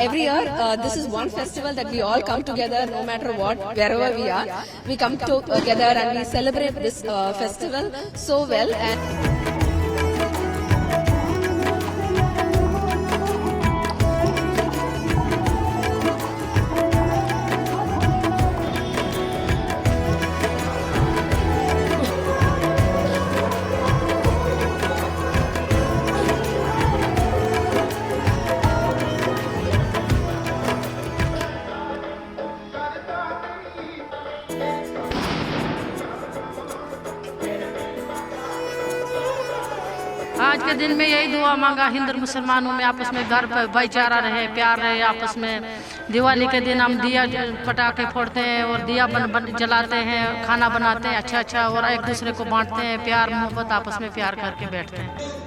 every year, this is one festival that we all come together, no matter what, wherever we are. We come together and we celebrate this festival so well. And आज के दिन में यही दुआ मांगा हिंदू मुसलमानों में आपस में घर भाईचारा रहे, प्यार रहे आपस में। दिवाली के दिन हम दिया पटाखे फोड़ते हैं और दिया बन जलाते हैं, खाना बनाते हैं अच्छा और एक दूसरे को बांटते हैं, प्यार मोहब्बत आपस में प्यार करके बैठते हैं।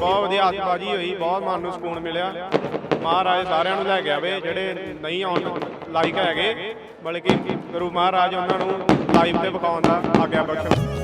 बहुत वधिया आतबाजी हुई, बहुत मन नूं सुकून मिलिया। महाराज सारिਆਂ ਨੂੰ ਲੈ ਕੇ ਆਵੇ ਜਿਹੜੇ नहीं आउण लायक हैगे, बल्कि गुरु महाराज उन्हां नूं लाइव ते विखाउण दा आग्या बख्शो।